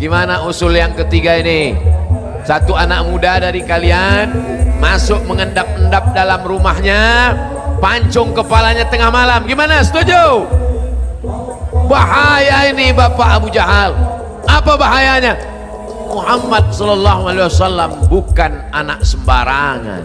Gimana usul yang ketiga ini? Satu anak muda dari kalian masuk mengendap-endap dalam rumahnya, pancung kepalanya tengah malam. Gimana? Setuju? Bahaya ini Bapak Abu Jahal. Apa bahayanya? Muhammad sallallahu alaihi wasallam bukan anak sembarangan.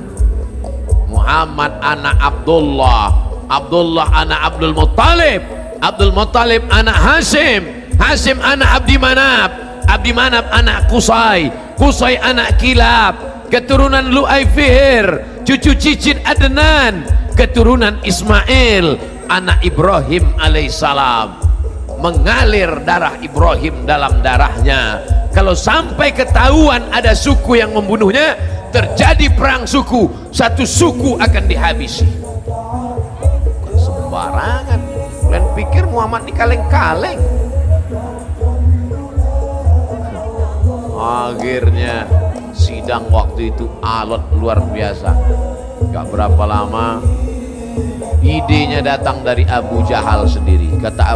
Muhammad anak Abdullah, Abdullah anak Abdul Muttalib, Abdul Muttalib anak Hashim, Hashim anak Abdi Manaf, Abdi Manaf anak Qusay, Qusay anak Kilab, keturunan Lu'ay Fihr, cucu cicit Adnan, keturunan Ismail anak Ibrahim alaihissalam. Mengalir darah Ibrahim dalam darahnya. Kalau sampai ketahuan ada suku yang membunuhnya, terjadi perang suku, satu suku akan dihabisi. Bukan sembarangan. Kalian pikir Muhammad ini kaleng-kaleng? Akhirnya sidang waktu itu alot luar biasa. Gak berapa lama idenya datang dari Abu Jahal sendiri. Kata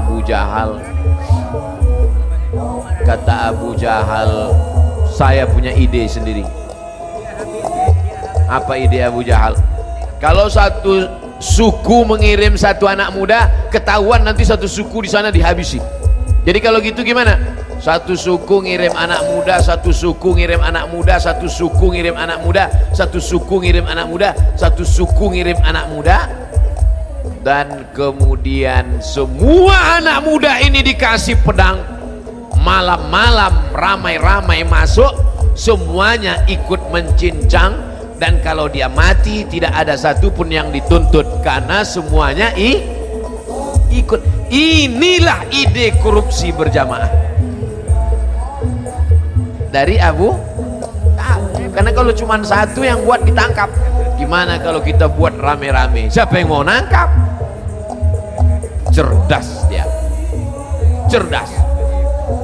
Abu Jahal, saya punya ide sendiri. Apa ide Abu Jahal? Kalau satu suku mengirim satu anak muda, ketahuan nanti satu suku di sana dihabisi. Jadi kalau gitu gimana? Satu suku ngirim anak muda, satu suku ngirim anak muda, satu suku ngirim anak muda, satu suku ngirim anak muda, satu suku ngirim anak muda, dan kemudian semua anak muda ini dikasih pedang. Malam-malam ramai-ramai masuk, semuanya ikut mencincang, dan kalau dia mati tidak ada satupun yang dituntut karena semuanya ikut. Inilah ide korupsi berjamaah dari Abu Jahal. Karena kalau cuma satu yang buat ditangkap, gimana kalau kita buat rame-rame? Siapa yang mau nangkap? Cerdas dia, cerdas.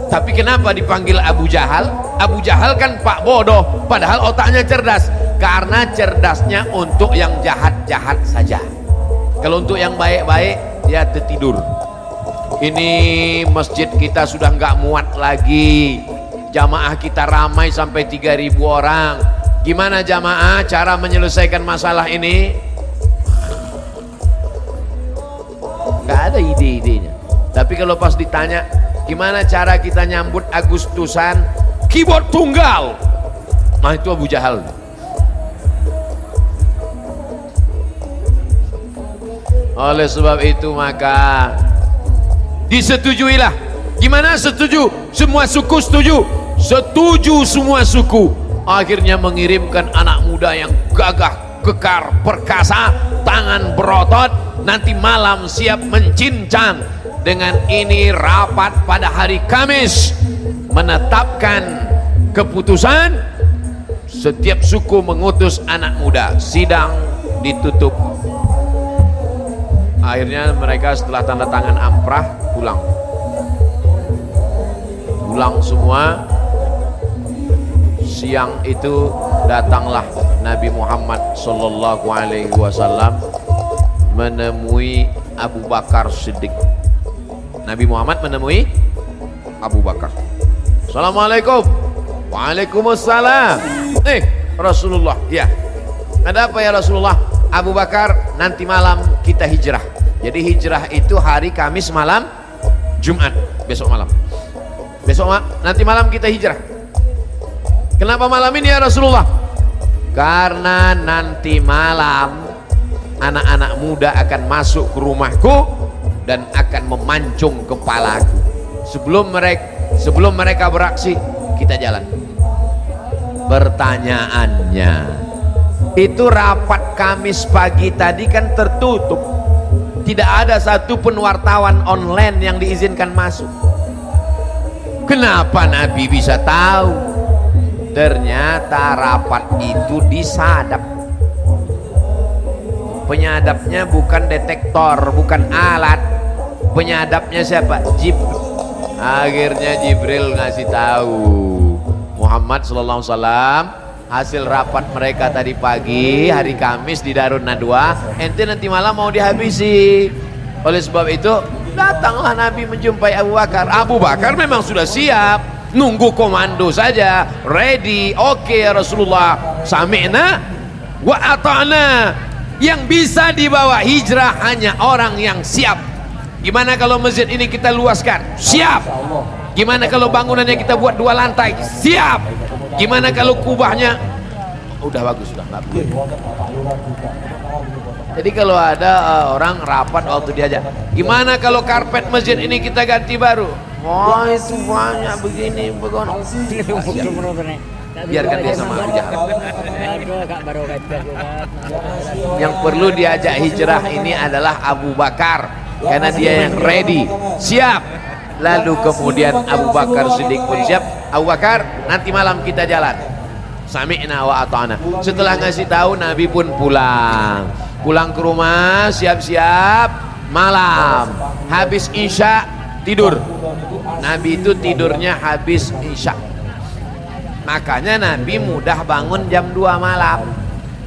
Tapi kenapa dipanggil Abu Jahal? Abu Jahal kan pak bodoh, padahal otaknya cerdas. Karena cerdasnya untuk yang jahat-jahat saja. Kalau untuk yang baik-baik dia tertidur. Ini masjid kita sudah nggak muat lagi, jamaah kita ramai sampai 3.000 orang. Gimana jamaah cara menyelesaikan masalah ini? Nggak ada ide-idenya. Tapi kalau pas ditanya gimana cara kita nyambut Agustusan, keyboard tunggal, nah itu Abu Jahal. Oleh sebab itu maka disetujuilah. Gimana setuju? Semua suku setuju. Setuju semua suku. Akhirnya mengirimkan anak muda yang gagah, kekar, perkasa, tangan berotot, nanti malam siap mencincang. Dengan ini rapat pada hari Kamis menetapkan keputusan. Setiap suku mengutus anak muda. Sidang ditutup. Akhirnya mereka setelah tanda tangan amprah pulang semua. Siang itu datanglah Nabi Muhammad sallallahu alaihi wasallam menemui Abu Bakar Siddiq. Nabi Muhammad menemui Abu Bakar. Assalamualaikum. Waalaikumsalam. Rasulullah, ya. Ada apa ya Rasulullah? Abu Bakar, nanti malam kita hijrah. Jadi hijrah itu hari Kamis malam, Jumat besok malam. Nanti malam kita hijrah. Kenapa malam ini ya Rasulullah? Karena nanti malam anak-anak muda akan masuk ke rumahku dan akan memancung kepalaku. Sebelum mereka beraksi, kita jalan. Pertanyaannya, itu rapat Kamis pagi tadi kan tertutup, tidak ada satupun wartawan online yang diizinkan masuk. Kenapa Nabi bisa tahu? Ternyata rapat itu disadap. Penyadapnya bukan detektor, bukan alat. Penyadapnya siapa? Jibril. Akhirnya Jibril ngasih tahu Muhammad sallallahu alaihi wasallam, hasil rapat mereka tadi pagi hari Kamis di Darun Nadwa, ente nanti malam mau dihabisi. Oleh sebab itu datanglah Nabi menjumpai Abu Bakar. Abu Bakar memang sudah siap. nunggu komando saja, ready, oke ya Rasulullah, sami'na wa ata'na. Yang bisa dibawa hijrah hanya orang yang siap. Gimana kalau masjid ini kita luaskan? Siap. Gimana kalau bangunannya kita buat 2 lantai? Siap. Gimana kalau kubahnya? Udah bagus, sudah nggak perlu. Jadi kalau ada orang rapat waktu diajak, gimana kalau karpet masjid ini kita ganti baru? Wah, itu banyak begini, begono. Biarkan dia sama Abu Jahal. Yang perlu diajak hijrah ini adalah Abu Bakar, karena dia yang ready, siap. Lalu kemudian Abu Bakar Siddiq pun siap. Abu Bakar, nanti malam kita jalan. Sami'na wa ata'na. Setelah ngasih tahu, Nabi pun pulang ke rumah, siap-siap. Malam habis isya tidur. Nabi itu tidurnya habis isya, makanya Nabi mudah bangun jam 2 malam.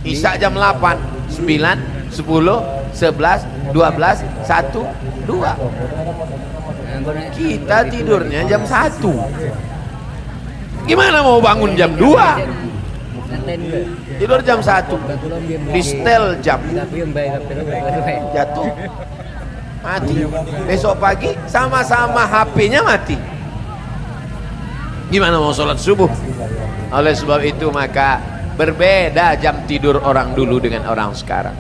Isya jam 8, 9, 10, 11, 12, 1, 2. Kita tidurnya jam 1. Gimana mau bangun jam 2? Tidur jam 1. Di setel jam, jatuh, mati. Besok pagi sama-sama HP-nya mati. Gimana mau sholat subuh? Oleh sebab itu maka berbeda jam tidur orang dulu dengan orang sekarang.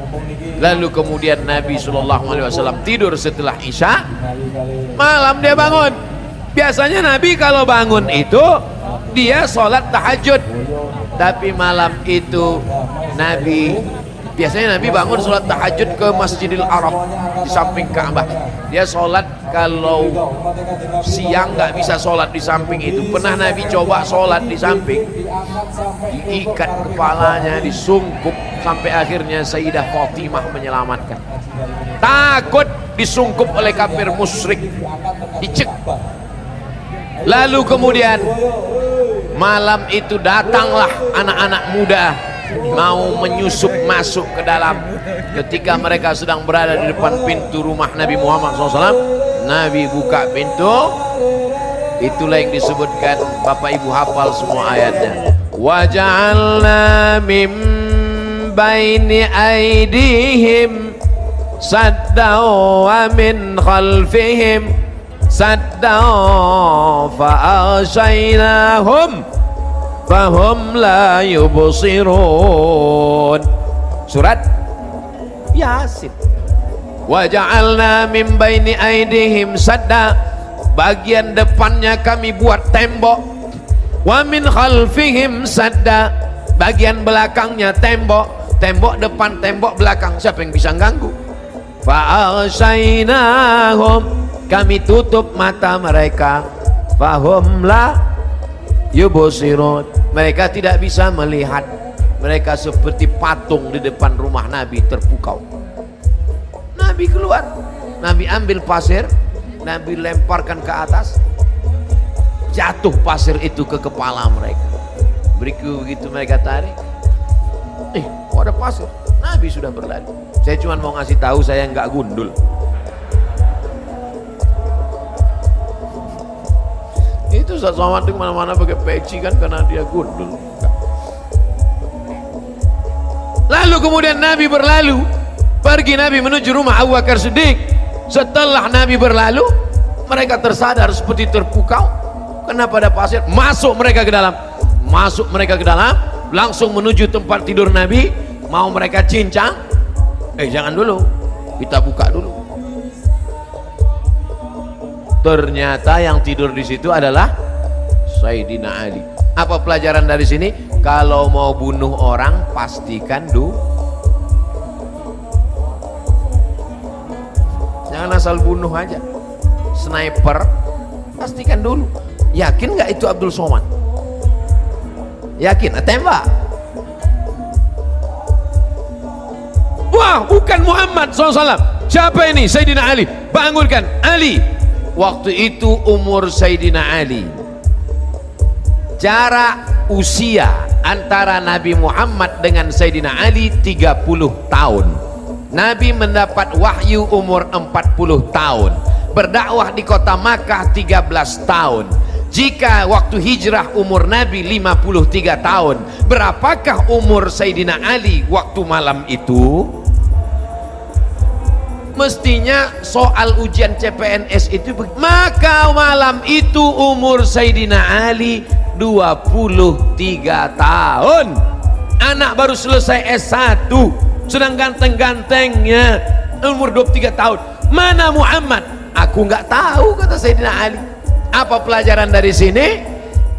Lalu kemudian Nabi SAW tidur setelah isya, malam dia bangun. Biasanya Nabi kalau bangun itu dia sholat tahajud, tapi malam itu biasanya Nabi bangun sholat tahajud ke Masjidil Arab di samping Ka'bah. Dia sholat, kalau siang nggak bisa sholat di samping itu. Pernah Nabi coba sholat di samping, diikat kepalanya, disungkup, sampai akhirnya Sayyidah Fatimah menyelamatkan. Takut disungkup oleh kafir musyrik, dicek. Lalu kemudian malam itu datanglah anak-anak muda mau menyusup masuk ke dalam. Ketika mereka sedang berada di depan pintu rumah Nabi Muhammad SAW, Nabi buka pintu. Itulah yang disebutkan, Bapak Ibu hafal semua ayatnya. Wa ja'alna min baini aydihim saddan wa min khalfihim saddan fa aghshaynahum fahum la yubsirun. Surat Yasin. Wa ja'alna min baini aydihim sadda, bagian depannya kami buat tembok. Wa min khalfihim sadda, bagian belakangnya tembok. Tembok depan, tembok belakang, siapa yang bisa ganggu? Fa aghshaynahum, kami tutup mata mereka. Fahum la yubsirun, mereka tidak bisa melihat. Mereka seperti patung di depan rumah Nabi terpukau. Nabi keluar, Nabi ambil pasir, Nabi lemparkan ke atas, jatuh pasir itu ke kepala mereka. Begitu mereka tarik, kok ada pasir? Nabi sudah berlalu. Saya cuma mau ngasih tahu, saya nggak gundul. Itu Ustaz Somad itu kemana-mana pakai peci kan, karena dia gundul. Lalu kemudian Nabi berlalu, pergi Nabi menuju rumah Abu Bakar Siddiq. Setelah Nabi berlalu, mereka tersadar seperti terpukau. Kenapa ada pasir? Masuk mereka ke dalam, langsung menuju tempat tidur Nabi. Mau mereka cincang, jangan dulu, kita buka dulu. Ternyata yang tidur di situ adalah Sayyidina Ali. Apa pelajaran dari sini? Kalau mau bunuh orang, pastikan dulu. Jangan asal bunuh aja. Sniper, pastikan dulu. Yakin nggak itu Abdul Somad? Yakin? Tembak. Wah, bukan Muhammad SAW. Siapa ini? Sayyidina Ali. Bangunkan Ali. Waktu itu umur Sayyidina Ali, jarak usia antara Nabi Muhammad dengan Sayyidina Ali 30 tahun. Nabi mendapat wahyu umur 40 tahun, berdakwah di kota Makkah 13 tahun. Jika waktu hijrah umur Nabi 53 tahun, berapakah umur Sayyidina Ali waktu malam itu? Mestinya soal ujian CPNS itu, maka malam itu umur Sayyidina Ali 23 tahun. Anak baru selesai S1, sedang ganteng-gantengnya umur 23 tahun. Mana Muhammad? Aku nggak tahu, kata Sayyidina Ali. Apa pelajaran dari sini?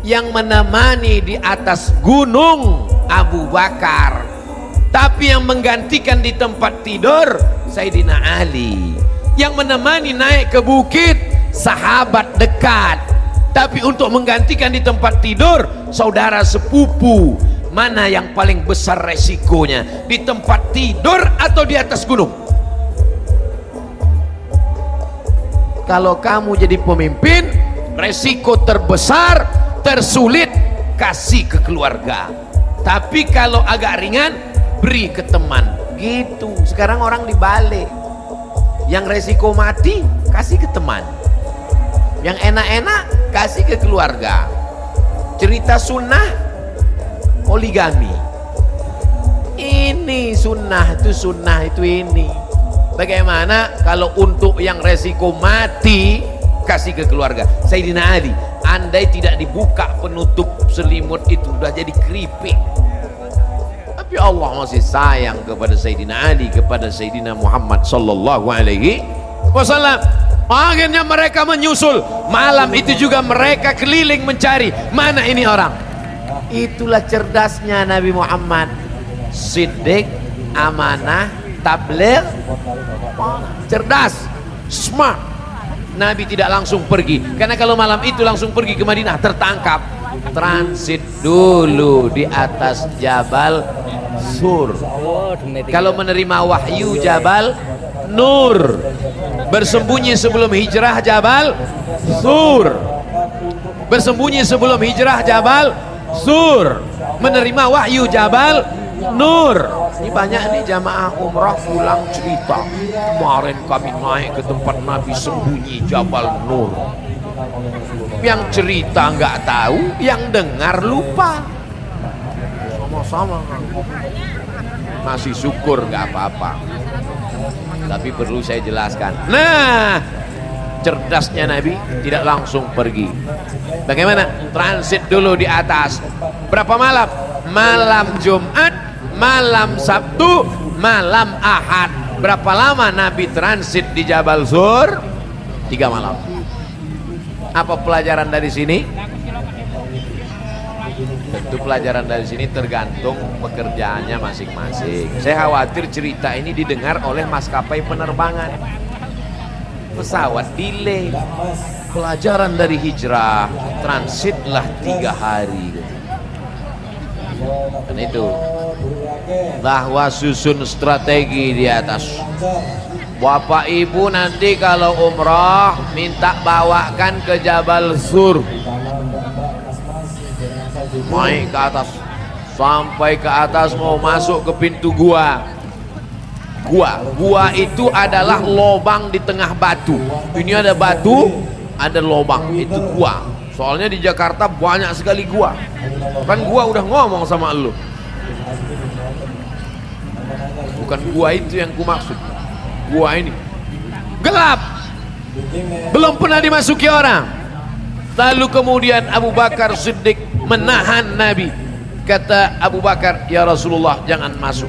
Yang menemani di atas gunung Abu Bakar, tapi yang menggantikan di tempat tidur Sayyidina Ali. Yang menemani naik ke bukit sahabat dekat, tapi untuk menggantikan di tempat tidur saudara sepupu. Mana yang paling besar resikonya, di tempat tidur atau di atas gunung? Kalau kamu jadi pemimpin, resiko terbesar, tersulit, kasih ke keluarga. Tapi kalau agak ringan, beri ke teman. Gitu. Sekarang orang dibalik. Yang resiko mati, kasih ke teman. Yang enak-enak, kasih ke keluarga. Cerita sunnah, poligami. Ini sunnah itu ini. Bagaimana kalau untuk yang resiko mati, kasih ke keluarga? Sayyidina Ali, andai tidak dibuka penutup selimut itu, udah jadi keripik. Tapi Allah masih sayang kepada Sayyidina Ali, kepada Sayyidina Muhammad sallallahu alaihi wasallam. Akhirnya mereka menyusul. Malam itu juga mereka keliling mencari, mana ini orang. Itulah cerdasnya Nabi Muhammad. Siddiq, amanah, tabligh, cerdas, smart. Nabi tidak langsung pergi, karena kalau malam itu langsung pergi ke Madinah tertangkap. Transit dulu di atas Jabal Sur. Kalau menerima wahyu Jabal Nur. Bersembunyi sebelum hijrah Jabal Sur. Bersembunyi sebelum hijrah Jabal Sur. Menerima wahyu Jabal Nur. Ini banyak nih jamaah umrah pulang cerita, kemarin kami naik ke tempat Nabi sembunyi Jabal Nur. Yang cerita nggak tahu, yang dengar lupa. Sama-sama masih syukur, nggak apa-apa. Tapi perlu saya jelaskan. Nah, cerdasnya Nabi tidak langsung pergi. Bagaimana? Transit dulu di atas. Berapa malam? Malam Jumat, malam Sabtu, malam Ahad. Berapa lama Nabi transit di Jabal Sur? 3 malam. Apa pelajaran dari sini? Tentu pelajaran dari sini tergantung pekerjaannya masing-masing. Saya khawatir cerita ini didengar oleh maskapai penerbangan. Pesawat delay. Pelajaran dari hijrah, transitlah 3 hari. Dan itu bahwa susun strategi di atas. Bapak ibu nanti kalau umrah minta bawakan ke Jabal Sur, naik ke atas sampai ke atas, mau masuk ke pintu gua. Gua itu adalah lobang di tengah batu. Ini ada batu, ada lobang, itu gua. Soalnya di Jakarta banyak sekali gua. Kan gua udah ngomong sama lu. Bukan gua itu yang ku maksud. Gua ini gelap, belum pernah dimasuki orang. Lalu kemudian Abu Bakar Siddiq menahan Nabi. Kata Abu Bakar, ya Rasulullah, jangan masuk.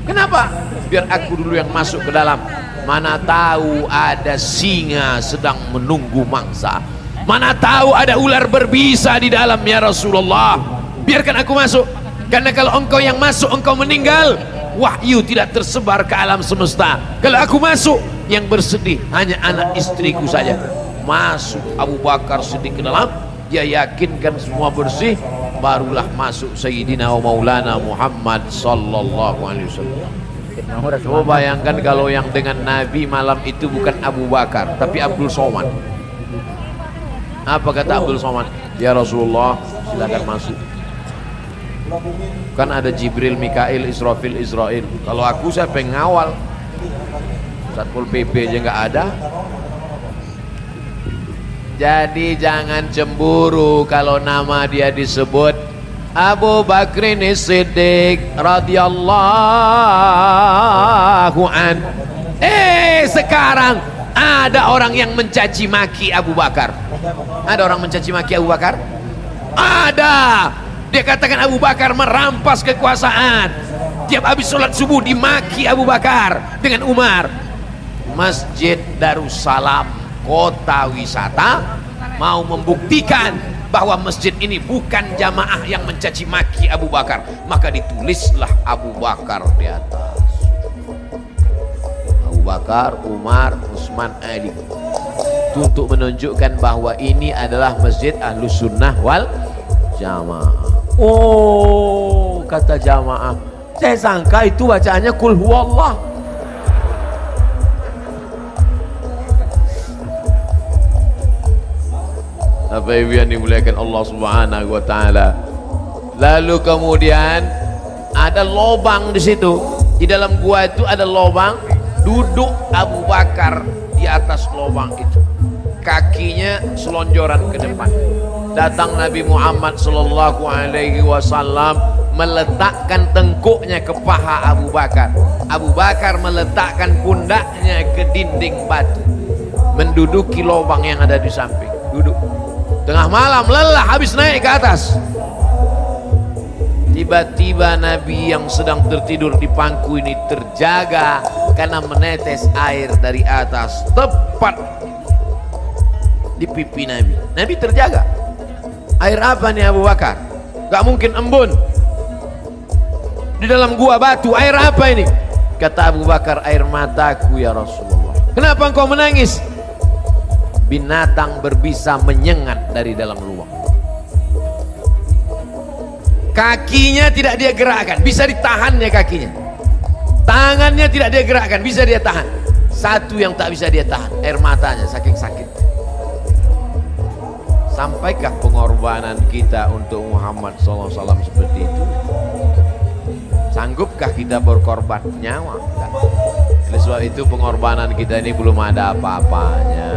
Kenapa? Biar aku dulu yang masuk ke dalam. Mana tahu ada singa sedang menunggu mangsa. Mana tahu ada ular berbisa di dalam, ya Rasulullah. Biarkan aku masuk. Karena kalau engkau yang masuk, engkau meninggal, wahyu tidak tersebar ke alam semesta. Kalau aku masuk, yang bersedih hanya anak istriku saja. Masuk Abu Bakar Siddiq ke dalam, dia yakinkan semua bersih, barulah masuk Sayyidina wa Maulana Muhammad sallallahu alaihi wasallam. Coba bayangkan kalau yang dengan Nabi malam itu bukan Abu Bakar, tapi Abdul Somad. Apa kata Abdul Somad? Ya Rasulullah, silakan masuk. Kan ada Jibril, Mikail, Israfil, Israel. Kalau aku saya pengawal. Satpol PP aja nggak ada. Jadi jangan cemburu kalau nama dia disebut Abu Bakrin Siddiq radhiyallahu an. Sekarang ada orang yang mencaci maki Abu Bakar. Ada orang mencaci maki Abu Bakar? Ada. Dia katakan Abu Bakar merampas kekuasaan. Tiap habis sholat subuh dimaki Abu Bakar dengan Umar. Masjid Darussalam, kota wisata, mau membuktikan bahwa masjid ini bukan jamaah yang mencaci maki Abu Bakar, maka ditulislah Abu Bakar di atas. Abu Bakar, Umar, Utsman, Ali, untuk menunjukkan bahwa ini adalah masjid Ahlus Sunnah wal Jamaah. Oh, kata jamaah, saya sangka itu bacaannya Qul Huwallah. Apa yang dimuliakan Allah Subhanahu wa taala. Lalu kemudian ada lobang di situ. Di dalam gua itu ada lobang, duduk Abu Bakar di atas lobang itu. Kakinya selonjoran ke depan. Datang Nabi Muhammad sallallahu alaihi wasallam meletakkan tengkuknya ke paha Abu Bakar. Abu Bakar meletakkan pundaknya ke dinding batu, menduduki lobang yang ada di samping. Duduk. Tengah malam lelah habis naik ke atas. Tiba-tiba Nabi yang sedang tertidur di pangku ini terjaga karena menetes air dari atas tepat di pipi Nabi. Nabi terjaga. Air apa nih Abu Bakar? Gak mungkin embun. Di dalam gua batu, air apa ini? Kata Abu Bakar, air mataku ya Rasulullah. Kenapa engkau menangis? Binatang berbisa menyengat dari dalam lubang. Kakinya tidak dia gerakkan, bisa ditahannya kakinya. Tangannya tidak dia gerakkan, bisa dia tahan. Satu yang tak bisa dia tahan, air matanya saking sakit. Sampaikah pengorbanan kita untuk Muhammad SAW seperti itu? Sanggupkah kita berkorban nyawa? Enggak. Oleh sebab itu pengorbanan kita ini belum ada apa-apanya.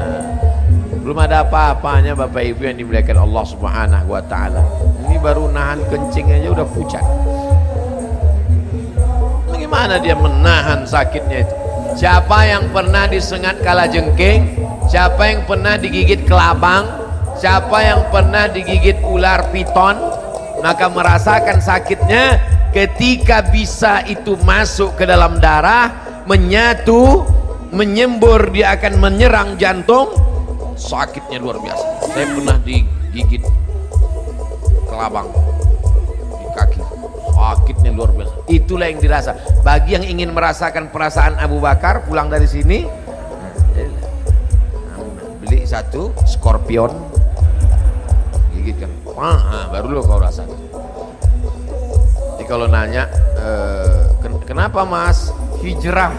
Belum ada apa-apanya Bapak Ibu yang dimuliakan Allah Subhanahu wa taala. Ini baru nahan kencing aja udah pucat. Bagaimana dia menahan sakitnya itu? Siapa yang pernah disengat kalajengking? Siapa yang pernah digigit kelabang? Siapa yang pernah digigit ular piton? Maka merasakan sakitnya ketika bisa itu masuk ke dalam darah, menyatu, menyembur, dia akan menyerang jantung. Sakitnya luar biasa. Saya pernah digigit kelabang di kaki, sakitnya luar biasa. Itulah yang dirasa. Bagi yang ingin merasakan perasaan Abu Bakar, pulang dari sini beli satu skorpion, gigitkan, baru lo kau rasakan. Jadi kalau nanya kenapa Mas hijrah?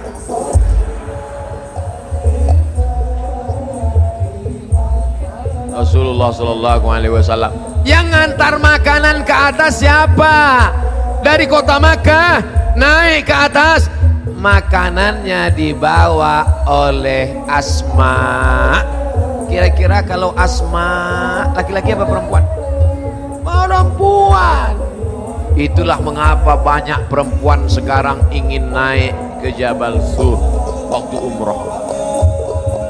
Rasulullah Sallallahu Alaihi Wasallam yang ngantar makanan ke atas siapa? Dari kota Makkah naik ke atas, makanannya dibawa oleh Asma. Kira-kira kalau Asma laki-laki apa perempuan? Perempuan. Itulah mengapa banyak perempuan sekarang ingin naik ke Jabal Sur waktu umroh,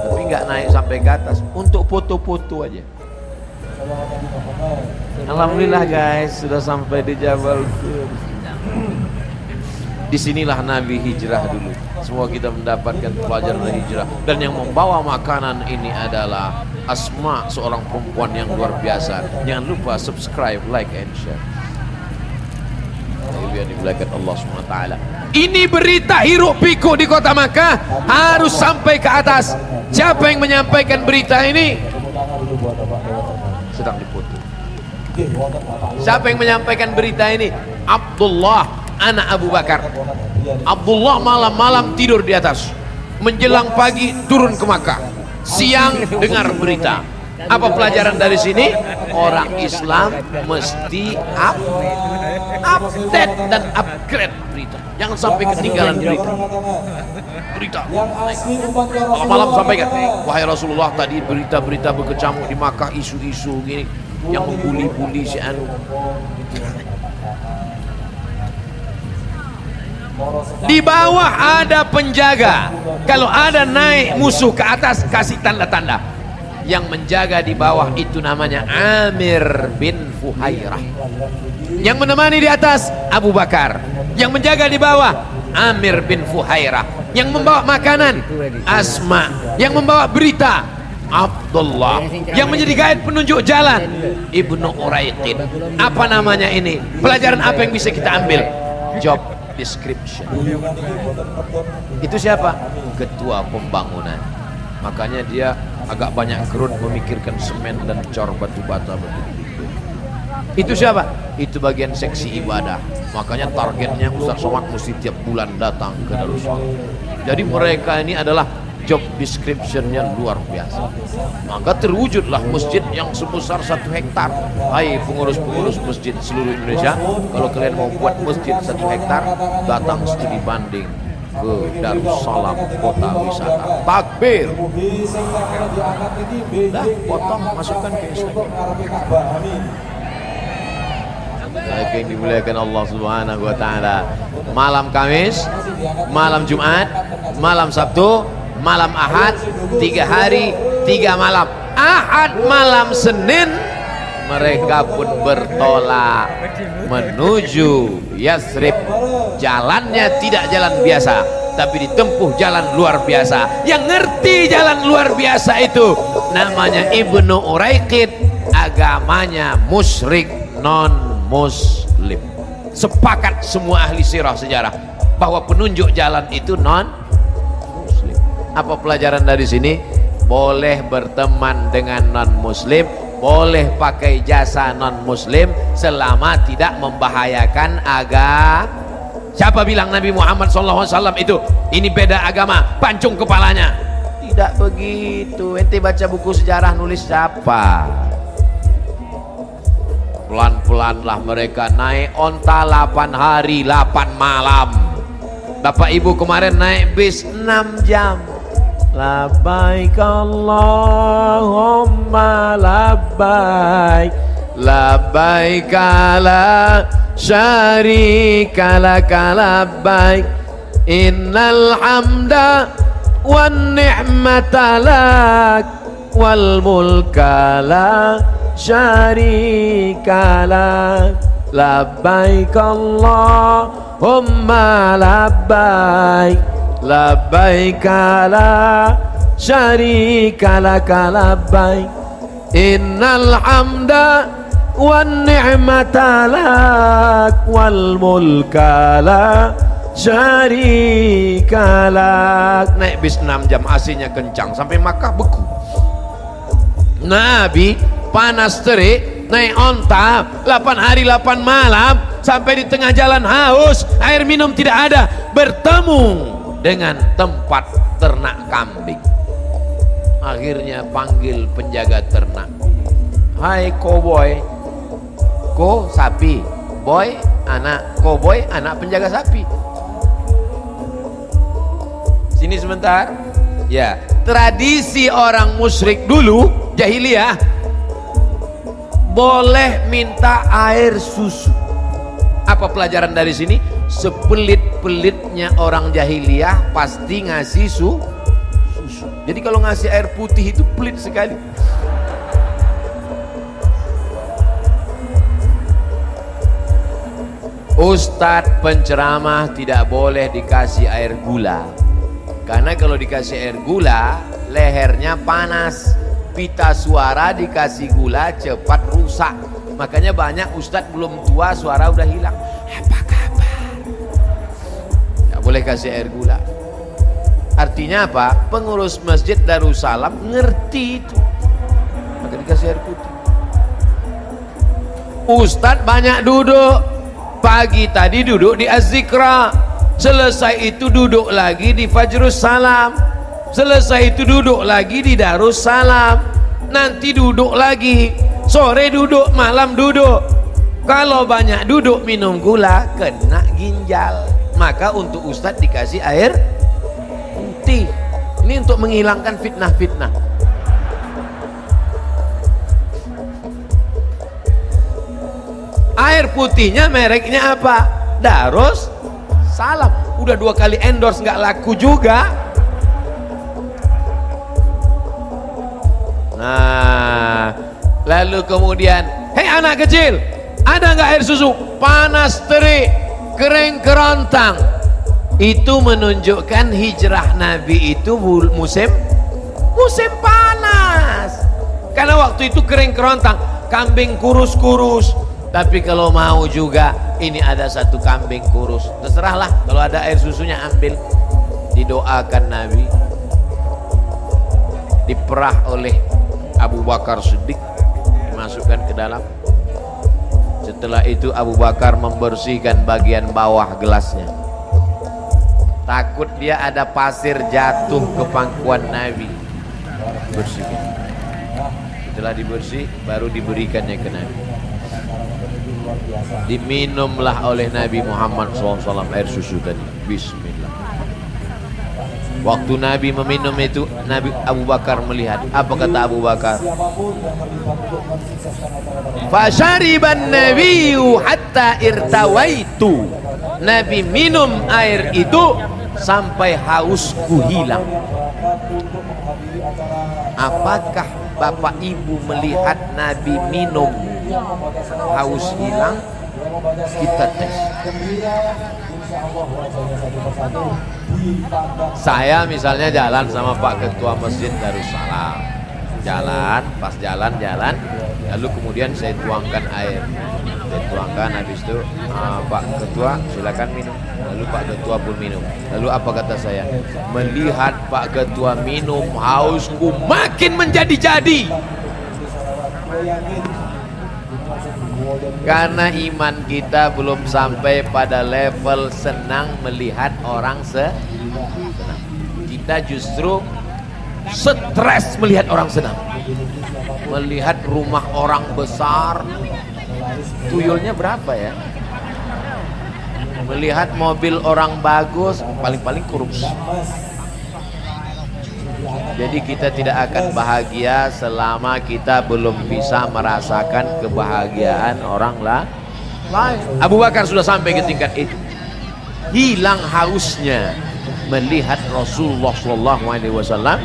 tapi nggak naik sampai ke atas untuk foto-foto aja. Alhamdulillah guys, sudah sampai di Jabal Sur. Disinilah Nabi hijrah dulu. Semua kita mendapatkan pelajaran hijrah. Dan yang membawa makanan ini adalah Asma, seorang perempuan yang luar biasa. Jangan lupa subscribe, like, and share. Yang dimuliakan Allah SWT. Ini berita hiruk pikuk di kota Makkah harus sampai ke atas. Siapa yang menyampaikan berita ini? Sedang dipoto. Siapa yang menyampaikan berita ini? Abdullah, anak Abu Bakar. Abdullah malam-malam tidur di atas, menjelang pagi turun ke Makkah, siang dengar berita. Apa pelajaran dari sini? Orang Islam mesti update dan upgrade berita. Jangan sampai ketinggalan berita. Malam-malam sampaikan, wahai Rasulullah, tadi berita-berita berkecamuk di Makkah, isu-isu gini yang membuli-buli si anu. Di bawah ada penjaga. Kalau ada naik musuh ke atas, kasih tanda-tanda. Yang menjaga di bawah itu namanya Amir bin Fuhairah. Yang menemani di atas Abu Bakar. Yang menjaga di bawah Amir bin Fuhairah. Yang membawa makanan Asma. Yang membawa berita Abdullah. Yang menjadi guide penunjuk jalan Ibnu Uraiqid. Apa namanya ini? Pelajaran apa yang bisa kita ambil? Job description. Itu siapa? Ketua pembangunan. Makanya dia agak banyak kerut memikirkan semen dan cor batu bata begitu. Itu siapa? Itu bagian seksi ibadah. Makanya targetnya Ustaz Somad mesti tiap bulan datang ke Darussalam. Jadi mereka ini adalah job description-nya luar biasa. Maka terwujudlah masjid yang sebesar 1 hektar. Hai pengurus-pengurus masjid seluruh Indonesia, kalau kalian mau buat masjid 1 hektar, datang studi banding ke Darussalam kota wisata. Takbir. Dah potong, masukkan ke Instagram. Yang dimuliakan Allah Subhanahu wa taala. Malam Kamis, malam Jumat, malam Sabtu, malam Ahad, 3 hari 3 malam. Ahad malam Senin mereka pun bertolak menuju Yathrib. Jalannya tidak jalan biasa, tapi ditempuh jalan luar biasa. Yang ngerti jalan luar biasa itu namanya Ibnu Uraiqid, agamanya musyrik non muslim. Sepakat semua ahli sirah sejarah bahwa penunjuk jalan itu non muslim. Apa pelajaran dari sini? Boleh berteman dengan non muslim, boleh pakai jasa non muslim selama tidak membahayakan agama. Siapa bilang Nabi Muhammad SAW itu ini beda agama, pancung kepalanya? Tidak begitu. Ente baca buku sejarah nulis siapa? Pelan-pelanlah mereka naik onta 8 hari 8 malam. Bapak ibu kemarin naik bis 6 jam. Labbaik Allahumma labbaik, labbaik la syarika laka labbaik, innal hamda wan ni'mata lak wal mulka la syarika lak, labbaik Allahumma labbaik, labbaik la syarika laka labbaik, innal hamda wan ni'mata lak wal mulka la syarika lak. Naik bis 6 jam, AC-nya kencang sampai Makkah beku. Nabi panas terik naik onta 8 hari 8 malam sampai di tengah jalan haus, air minum tidak ada, bertemu dengan tempat ternak kambing. Akhirnya panggil penjaga ternak, hai koboi, ko sapi, boy anak koboi, anak penjaga sapi. Sini sebentar. Ya, tradisi orang musyrik dulu jahiliyah boleh minta air susu. Apa pelajaran dari sini? Sepelit-pelitnya orang jahiliyah pasti ngasih susu. Jadi kalau ngasih air putih itu pelit sekali. Ustadz penceramah tidak boleh dikasih air gula, karena kalau dikasih air gula lehernya panas, pita suara dikasih gula cepat rusak. Makanya banyak ustadz belum tua suara udah hilang. Apa kabar? Tidak boleh kasih air gula. Artinya apa? Pengurus masjid Darussalam ngerti itu, maka dikasih air putih. Ustadz banyak duduk, pagi tadi duduk di Az-Zikra, selesai itu duduk lagi di Fajrus Salam, selesai itu duduk lagi di Darussalam. nanti duduk lagi, sore duduk, malam duduk. Kalau banyak duduk minum gula kena ginjal. Maka untuk ustadz dikasih air putih. Ini untuk menghilangkan fitnah-fitnah. Air putihnya mereknya apa? Darus Salam. Udah 2 kali endorse nggak laku juga. Nah, lalu kemudian, hei anak kecil, ada nggak air susu? Panas terik, kering kerontang. Itu menunjukkan hijrah Nabi itu musim panas. Karena waktu itu kering kerontang, kambing kurus-kurus. Tapi kalau mau juga, ini ada satu kambing kurus, terserahlah. Kalau ada air susunya ambil. Didoakan Nabi, diperah oleh Abu Bakar Siddiq, dimasukkan ke dalam. Setelah itu Abu Bakar membersihkan bagian bawah gelasnya. Takut dia ada pasir jatuh ke pangkuan Nabi. Bersihkan. Setelah dibersih, baru diberikannya ke Nabi. Diminumlah oleh Nabi Muhammad SAW air susu tadi. Bismillah. Waktu Nabi meminum itu, Nabi Abu Bakar melihat. Apa kata Abu Bakar? Fasyariban nabiyyu hatta irtawaitu. Nabi minum air itu sampai hausku hilang. Apakah Bapak Ibu melihat Nabi minum haus hilang? Kita tes. Saya misalnya jalan sama Pak Ketua Masjid Darussalam, pas jalan, lalu kemudian saya tuangkan air, habis itu Pak Ketua silakan minum, lalu Pak Ketua pun minum. Lalu apa kata saya? Melihat Pak Ketua minum, hausku makin menjadi-jadi. Karena iman kita belum sampai pada level senang melihat orang senang. Kita justru stres melihat orang senang. Melihat rumah orang besar, tuyulnya berapa ya? Melihat mobil orang bagus, paling-paling korupsi. Jadi kita tidak akan bahagia selama kita belum bisa merasakan kebahagiaan orang lain. Abu Bakar sudah sampai ke tingkat itu. Hilang hausnya melihat Rasulullah SAW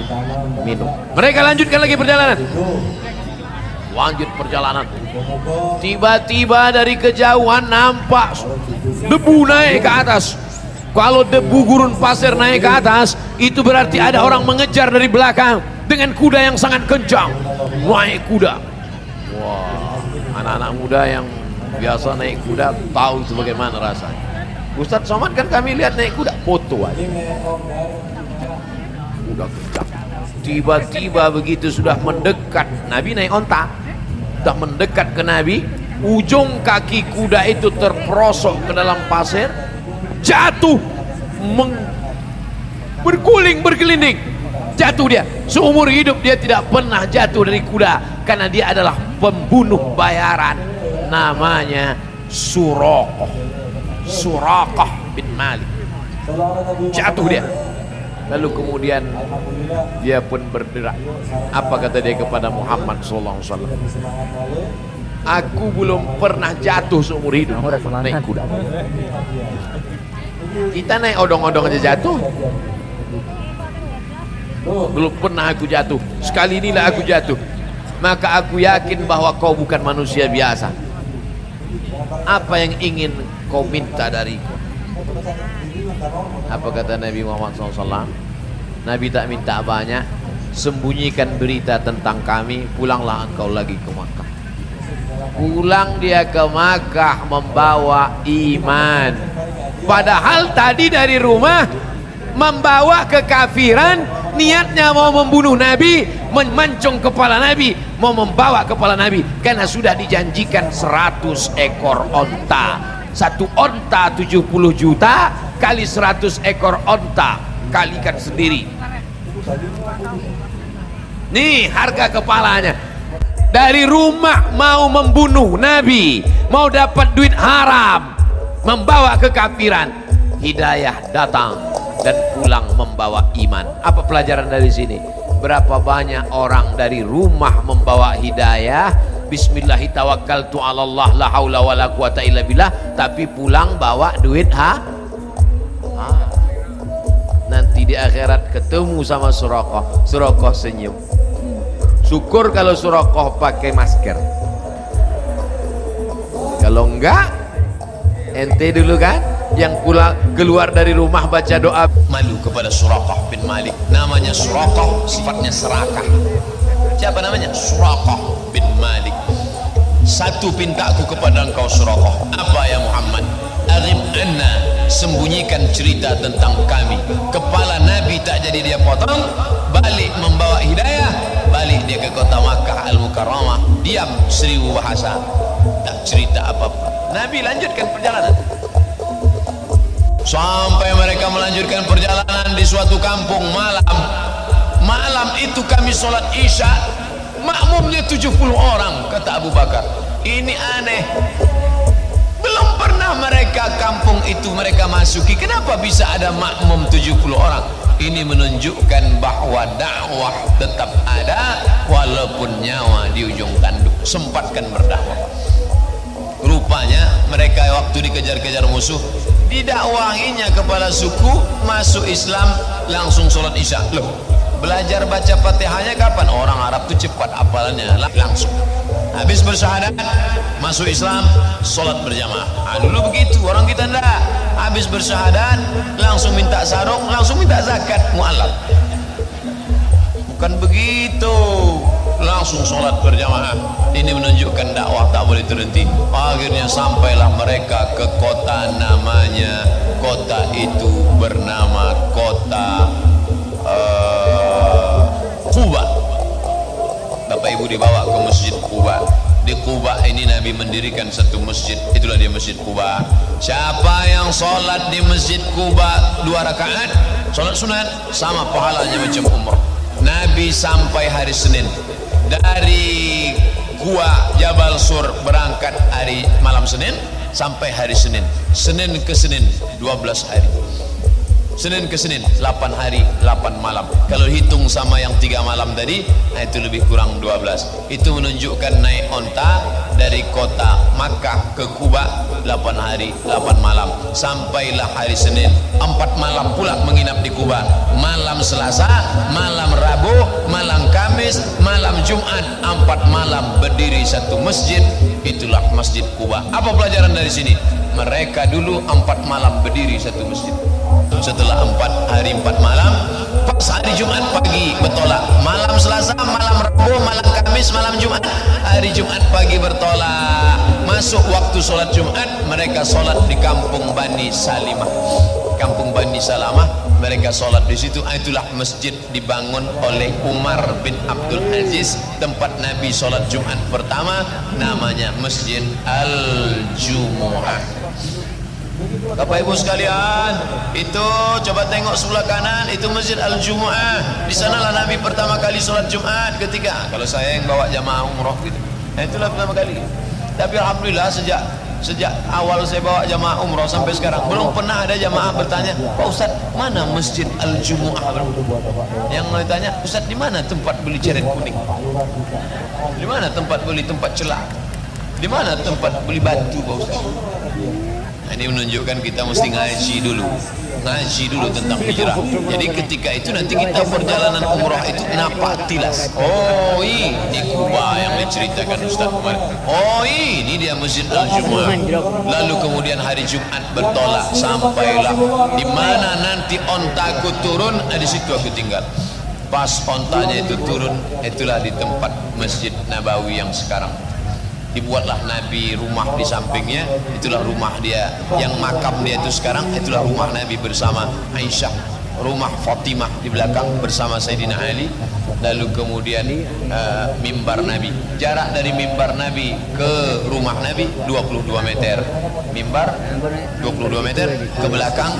minum. Mereka lanjutkan lagi perjalanan. Lanjut perjalanan. Tiba-tiba dari kejauhan nampak debu naik ke atas. Kalau debu gurun pasir naik ke atas, itu berarti ada orang mengejar dari belakang dengan kuda yang sangat kencang. Naik kuda. Wah, anak-anak muda yang biasa naik kuda tahu itu bagaimana rasanya. Ustadz Somad kan kami lihat naik kuda, foto aja. Kuda kencang. Tiba-tiba begitu sudah mendekat, Nabi naik onta. Sudah mendekat ke Nabi, ujung kaki kuda itu terperosok ke dalam pasir. Jatuh, bergelinding, jatuh dia. Seumur hidup dia tidak pernah jatuh dari kuda, karena dia adalah pembunuh bayaran. Namanya Suraqah bin Malik. Jatuh dia. Lalu kemudian dia pun berderak. Apa kata dia kepada Muhammad SAW? Aku belum pernah jatuh seumur hidup naik kuda. Kita naik odong-odong aja jatuh. Belum pernah aku jatuh. Sekali inilah aku jatuh. Maka aku yakin bahwa kau bukan manusia biasa. Apa yang ingin kau minta dariku? Apa kata Nabi Muhammad SAW? Nabi tak minta banyak. Sembunyikan berita tentang kami. Pulanglah engkau lagi ke Makkah. Pulang dia ke Makkah membawa iman. Padahal tadi dari rumah membawa kekafiran, niatnya mau membunuh Nabi, memancung kepala Nabi, mau membawa kepala Nabi, karena sudah dijanjikan 100 ekor onta. Satu onta 70 juta kali 100 ekor onta, kalikan sendiri. nih harga kepalanya. Dari rumah mau membunuh Nabi, mau dapat duit haram, membawa kekafiran. Hidayah datang dan pulang membawa iman. Apa pelajaran dari sini? Berapa banyak orang dari rumah membawa hidayah, bismillahi tawakkaltu 'alallah la haula wala quwata illa billah, tapi pulang bawa duit nanti di akhirat ketemu sama Suraqah. Suraqah senyum. Syukur kalau Suraqah pakai masker. Kalau enggak, ente dulu kan yang keluar dari rumah baca doa. Malu kepada Suraqah bin Malik. Namanya Suraqah, sifatnya serakah. Siapa namanya? Suraqah bin Malik. Satu pintaku kepada engkau Suraqah. Apa ya Muhammad? Aghib anna, sembunyikan cerita tentang kami. Kepala Nabi tak jadi dia potong, balik membawa hidayah, balik dia ke kota Makkah Al-Mukarramah, diam 1000 bahasa, tak cerita apa-apa. Nabi lanjutkan perjalanan sampai mereka melanjutkan perjalanan di suatu kampung. Malam itu kami sholat isya, makmumnya 70 orang. Kata Abu Bakar, ini aneh, belum pernah mereka kampung itu mereka masuki, kenapa bisa ada makmum 70 orang? Ini menunjukkan bahwa dakwah tetap ada walaupun nyawa di ujung tanduk. Sempatkan berdakwah. Rupanya mereka waktu dikejar-kejar musuh, didakwahinya kepala suku masuk Islam, langsung sholat isya. Loh, belajar baca Fatihahnya kapan? Orang Arab tuh cepat hafalannya, langsung habis bersyahadat masuk Islam, sholat berjamaah. Dulu begitu, orang kita enggak. Habis bersyahadat langsung minta sarung, langsung minta zakat mu'alaf. Bukan begitu, langsung sholat berjamaah. Ini menunjukkan dakwah tak boleh terhenti. Akhirnya sampailah mereka ke kota, namanya kota itu bernama kota Quba. Bapak Ibu dibawa ke masjid Quba. Di Quba ini Nabi mendirikan satu masjid, itulah dia masjid Quba. Siapa yang sholat di masjid Quba 2 rakaat sholat sunat, sama pahalanya macam umrah. Nabi sampai hari Senin dari Gua Jabal Sur, berangkat hari malam Senin sampai hari Senin, Senin ke Senin 12 hari, Senin ke Senin 8 hari 8 malam. Kalau hitung sama yang 3 malam tadi, itu lebih kurang 12. Itu menunjukkan naik onta dari kota Makkah ke Kuba 8 hari 8 malam. Sampailah hari Senin 4 malam pula menginap di Kuba. Malam Selasa, malam Rabu, malam Kamis, malam Jumat, 4 malam berdiri satu masjid. Itulah Masjid Kuba. Apa pelajaran dari sini? Mereka dulu 4 malam berdiri satu masjid. Setelah 4 hari 4 malam, pas hari Jumat pagi bertolak. Malam Selasa, malam Rabu, malam Kamis, malam Jumat. Hari Jumat pagi bertolak. Masuk waktu sholat Jumat, mereka sholat di kampung Bani Salimah. Kampung Bani Salamah, mereka sholat di situ. Itulah masjid dibangun oleh Umar bin Abdul Aziz, tempat Nabi sholat Jumat pertama, namanya Masjid Al-Jumu'ah. Bapak Ibu sekalian, itu coba tengok sebelah kanan, itu Masjid Al-Jumu'ah. Di sanalah Nabi pertama kali sholat Jumat ketika, kalau saya yang bawa jamaah umroh gitu, itulah pertama kali. Tapi alhamdulillah sejak awal saya bawa jamaah umroh sampai sekarang belum pernah ada jamaah bertanya, Pak Ustadz, mana Masjid Al-Jumu'ah? Yang mau ditanya, Ustadz, di mana tempat beli ceret kuning? Di mana tempat beli tempat celak? Di mana tempat beli batu, Pak Ustadz? Ini menunjukkan kita mesti ngaji dulu tentang hijrah. Jadi ketika itu nanti kita perjalanan umrah itu nampak tilas. Oh, ini Kuba yang diceritakan Ustaz Umar. Oh, ini dia Masjid Al-Jumu'ah. Lalu kemudian hari Jumat bertolak, sampailah di mana nanti ontaku turun, di situ aku tinggal. Pas ontanya itu turun, itulah di tempat Masjid Nabawi yang sekarang. Dibuatlah Nabi rumah di sampingnya, itulah rumah dia. Yang makam dia itu sekarang, itulah rumah Nabi bersama Aisyah. Rumah Fatimah di belakang bersama Sayyidina Ali. Lalu kemudian mimbar Nabi. Jarak dari mimbar Nabi ke rumah Nabi 22 meter. Mimbar 22 meter, ke belakang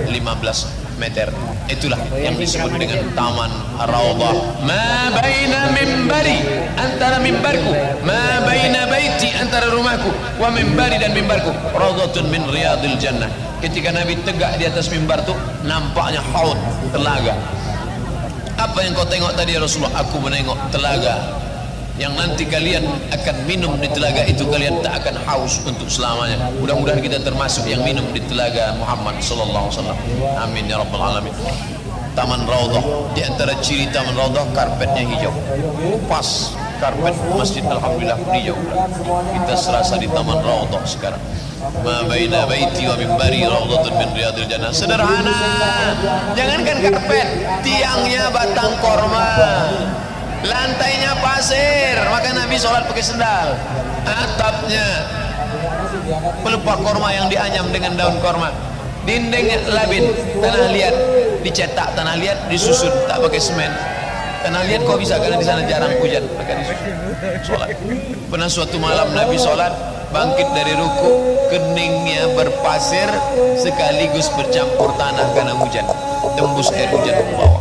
15 meter. Itulah yang disebut dengan Taman Raudhah. Ma baina mimbari, antara mimbarku, ma baina baiti, antara rumahku, wa mimbari dan mimbarku, raudhatun min riyadil jannah. Ketika Nabi tegak di atas mimbar itu, nampaknya haud, telaga. Apa yang kau tengok tadi ya Rasulullah? Aku menengok telaga yang nanti kalian akan minum di telaga itu, kalian tak akan haus untuk selamanya. Mudah-mudahan kita termasuk yang minum di telaga Muhammad sallallahu alaihi wasallam. Amin ya rabbal alamin. Taman Raudhah, di antara ciri Taman Raudhah karpetnya hijau. Pas karpet masjid alhamdulillah hijau. Kita serasa di Taman Raudhah sekarang. Ma baina baiti wa mimbari raudhatun min riyadil jannah. Sederhana. Jangankan karpet, tiangnya batang korma, lantainya pasir, maka Nabi sholat pakai sendal. Atapnya pelupa korma yang dianyam dengan daun korma. Dindingnya labin, tanah liat, dicetak tanah liat, disusun, tak pakai semen. Tanah liat kok bisa, karena di sana jarang hujan, maka disusun. Sholat. Pernah suatu malam Nabi sholat, bangkit dari ruku, keningnya berpasir sekaligus bercampur tanah karena hujan, tembus air hujan ke bawah.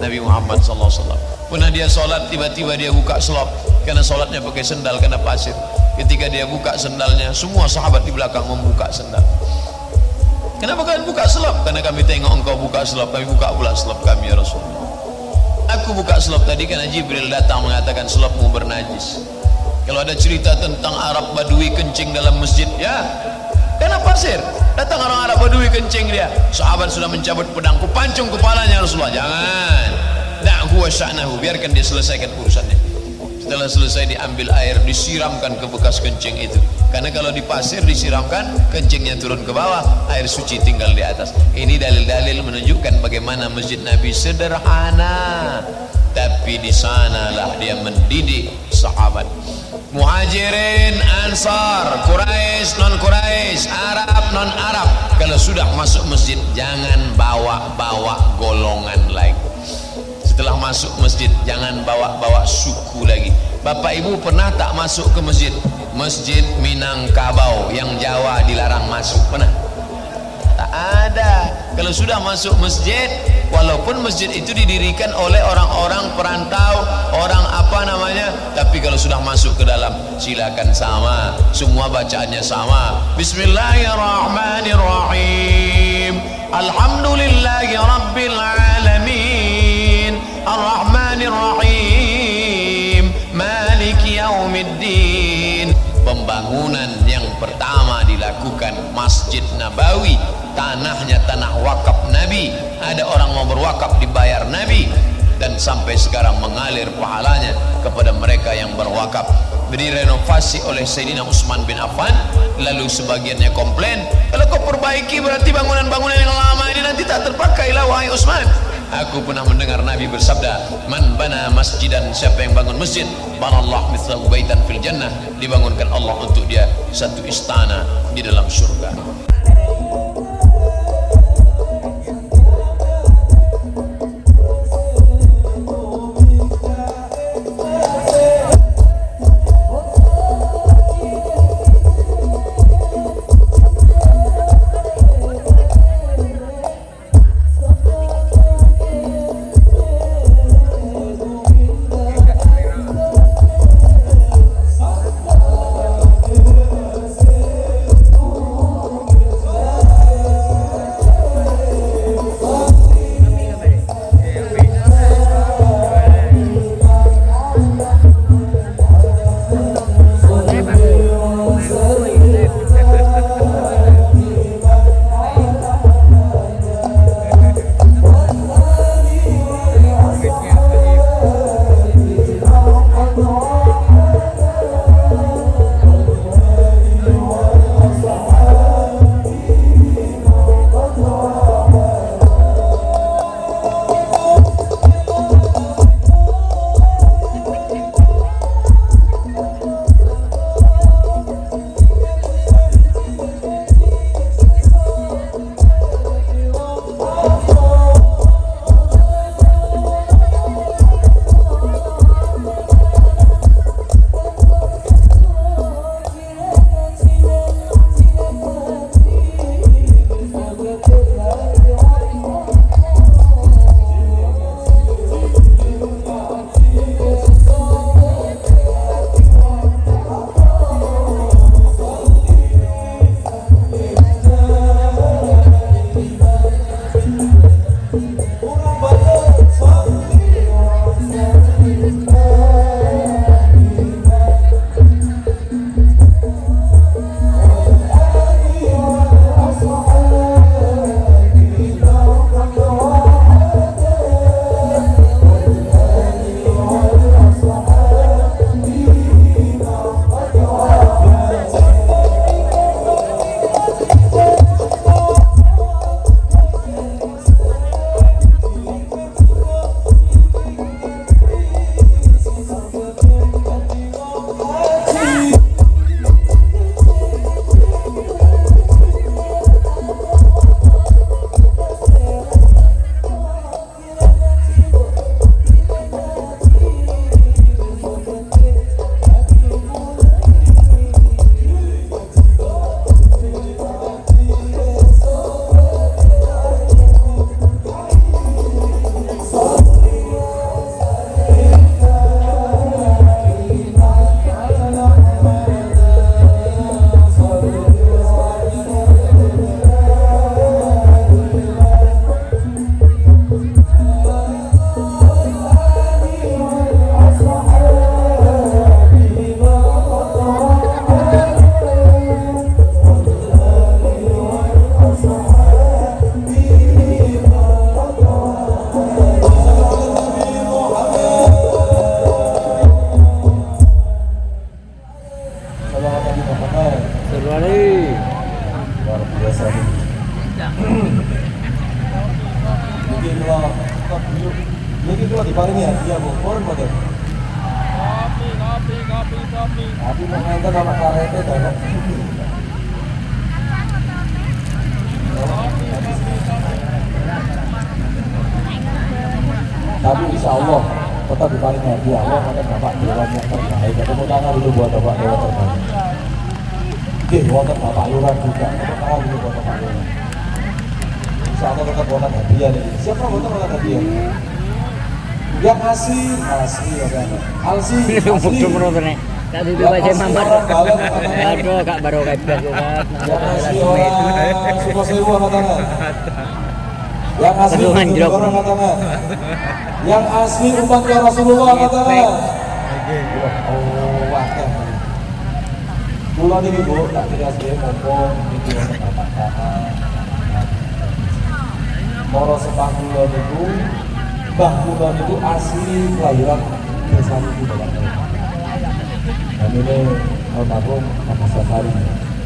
Nabi Muhammad SAW. Pernah dia sholat, tiba-tiba dia buka selop, karena sholatnya pakai sendal karena pasir. Ketika dia buka sendalnya, semua sahabat di belakang membuka sendal. Kenapa kalian buka selop? Karena kami tengok engkau buka selop, kami buka pula selop kami ya Rasulullah. Aku buka selop tadi karena Jibril datang mengatakan selopmu bernajis. Kalau ada cerita tentang Arab Badui kencing dalam masjid, ya karena pasir. Datang orang Arab Badui kencing dia, sahabat sudah mencabut pedangku, pancung kepalanya Rasulullah. Jangan, da'hu wa sya'nahu, biarkan dia selesaikan urusannya. Setelah selesai diambil air, disiramkan ke bekas kencing itu. Karena kalau di pasir disiramkan, kencingnya turun ke bawah, air suci tinggal di atas. Ini dalil-dalil menunjukkan bagaimana masjid Nabi sederhana, tapi di sanalah dia mendidik sahabat. Muhajirin, Ansar, Quraisy, non Quraisy, Arab, non Arab, kalau sudah masuk masjid jangan bawa-bawa golongan lagi. Setelah masuk masjid jangan bawa-bawa suku lagi. Bapak Ibu pernah tak masuk ke masjid? Masjid Minangkabau yang Jawa dilarang masuk, pernah? Tak ada. Kalau sudah masuk masjid, walaupun masjid itu didirikan oleh orang-orang perantau, orang apa namanya, tapi kalau sudah masuk ke dalam, silakan sama, semua bacaannya sama. Bismillahirrahmanirrahim. Alhamdulillahi rabbil alamin. Ar-Rahmanir-Rahim. Maliki yaumiddin. Pembangunan yang pertama dilakukan Masjid Nabawi, tanahnya tanah wakaf Nabi. Ada orang mau berwakaf dibayar Nabi, dan sampai sekarang mengalir pahalanya kepada mereka yang berwakaf. Direnovasi oleh Sayyidina Utsman bin Affan, lalu sebagiannya komplain, kalau kau perbaiki berarti bangunan-bangunan yang lama ini nanti tak terpakai lah wahai Utsman. Aku pernah mendengar Nabi bersabda, man bana masjidan, siapa yang bangun masjid, banallahu mithlahu baitan fil jannah, dibangunkan Allah untuk dia satu istana di dalam surga. Luar biasa nih. Mungkin kalau mungkin kalau diparingi hadiah pun pada. Tapi mau ngenter sama karete banyak. Tapi insya Allah tetap diparingi hadiah Allah karena Bapak Dewan yang terbaik. Tepuk tangan dulu buat Bapak Dewan terbaik. Oke, wonten Bapak Lurah juga. Tepuk tangan dulu buat Bapak Lurah. Insya Allah tetap wonten hadiah nih. Siapa wonten hadiah? Yang asli ya kan. Alsi. Asli. Tak duduk baca mamar. Aduh, Kak baru kabar juga. Yang asli orang suka sewa katanya. Yang asli orang katanya. Yang asli umatnya Rasulullah katanya. Oh, wakil. Pulau ini Bu, tak tidak asli ngomong itu kata-kata. Moro Sepangkulon itu, Mbah Kulon itu asli kelahiran desa itu Bapak. Dan ini almarhum Mas Safari.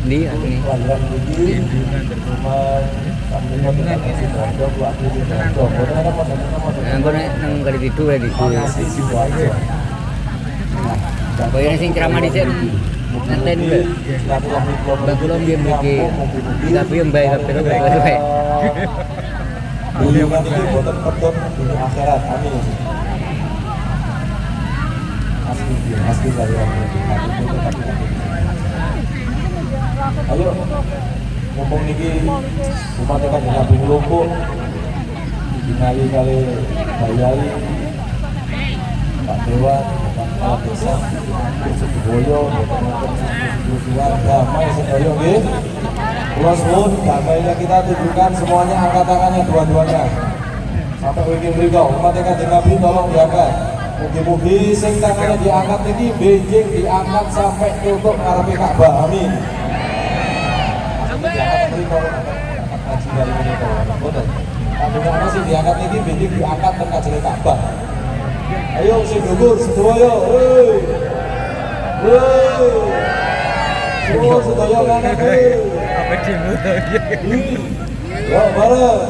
Di ini. Kelahiran ini di rumah kami dengan isi Bondo, waktu di Bondo. Bondo ada Nang kali itu lagi itu. Asli Sidoarjo. Kau yang sing ceramah di sini. Nanten be. Bakulom dia mikir. Tapi yang baik apa itu baik. Beliau ini boten pedot di akhirat. Amin. Asli saya. Ayo, ngomong niki umat kan Nabi Lumpuh, dinali kali Bayai, Pak Dewan, Pak Desa, Boyo, damai sedoyo nggih. Kula suwun damainya kita tunjukkan semuanya angkat tangannya dua-duanya. Sampai wiki mriko umat Kanjeng Nabi tolong diangkat. Mugi-mugi sing tangannya diangkat niki benjing diangkat sampai tutup ngarepe Ka'bah. Amin. Diangkat mriko haji dari mriko. Boten. Kabeh sing diangkat niki benjing diangkat teng kajenge Ka'bah. Ayo sing dhuwur sedaya. Hei. Hei. Oh, sedaya kan. Apa demo Yo bareng.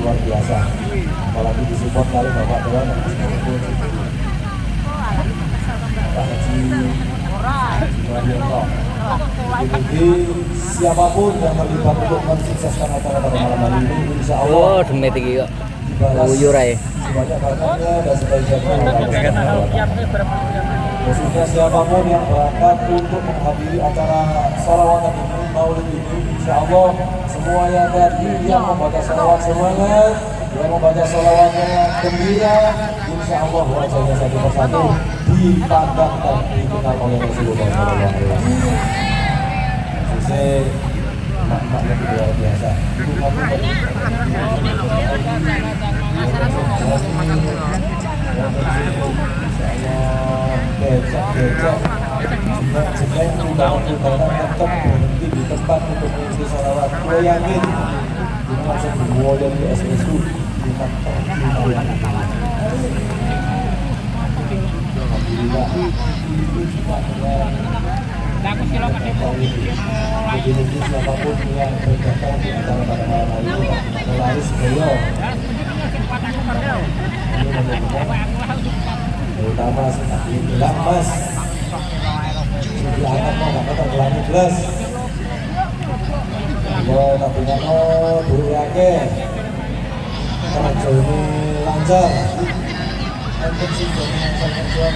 luar biasa. Apalagi disupport kali Bapak Dewan Pak Haji Sumaryanto. Jadi siapapun yang terlibat untuk mensukseskan acara pada malam hari ini, insya Allah Oh, demi tinggi kok. Uyurai. sebanyak-banyaknya dan sebaik-baiknya. Khususnya siapapun yang berangkat untuk menghadiri acara sholawatan ini, maulid ini, insya Allah semuanya tadi yang membaca sholawat semangat, yang membaca sholawatnya gembira, insya Allah wajahnya satu persatu dipandang dan dikenal oleh Rasulullah SAW. Khususnya mak-mak yang luar biasa. Ibu becak-becak jelek-jelek undangan-undangan tetap berhenti di tempat untuk mengisi sholawat. Gue yakin ini langsung dibawa dari SSU di kantor. Alhamdulillah itu juga begini siapapun yang berdatang di acara pada malam hari ini melaris beliau terutama seperti bilang mas sudah anak mau gak kata gelani gelas ya tapi gak mau dulu yake kerja ini lancar untuk si kerja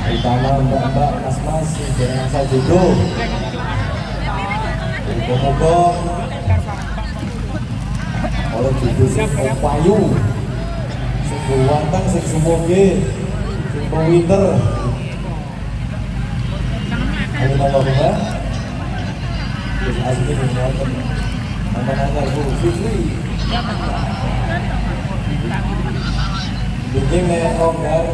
terutama mbak-mbak, mas-mas yang asal jodoh moga-moga oleh jodoh sing payu sing wantang sing semoga sing winter ayo nambah terus asli menguatkan anak-anak Bu Fitri bikin nekong dan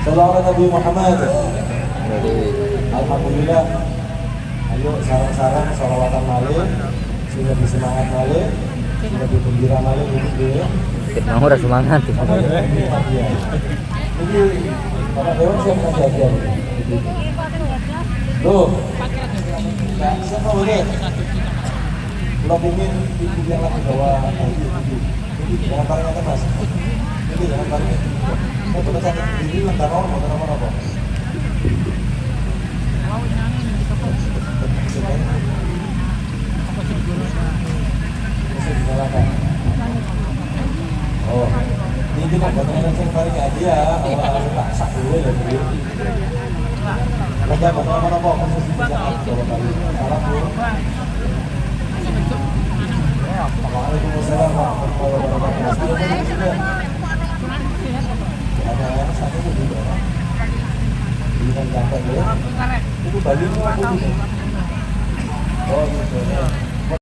Salawat Nabi Muhammad. Alhamdulillah. Ayo sarang-sarang sholawatan malih, sehingga disemangat malih, sehingga digembira malih gitu ya. Kita mau udah semangat. Ini Bapak Dewan siapa yang jaga? Loh, siapa boleh? Kalau ingin ibu yang lagi bawa ini jangan paling atas mas. Ini jangan paling. Saya betul sakit diri lantar nomor apa? Oh, ini kan bagaimana yang paling aja ya, orang tak sak dulu ya dulu. Kerja bagaimana kok khusus di Jakarta coba kali. Salam Bu. Waalaikumsalam warahmatullahi wabarakatuh. Ada yang satu juga. Ini kan Jakarta ya. Itu Bali apa Bu? Oh gitu.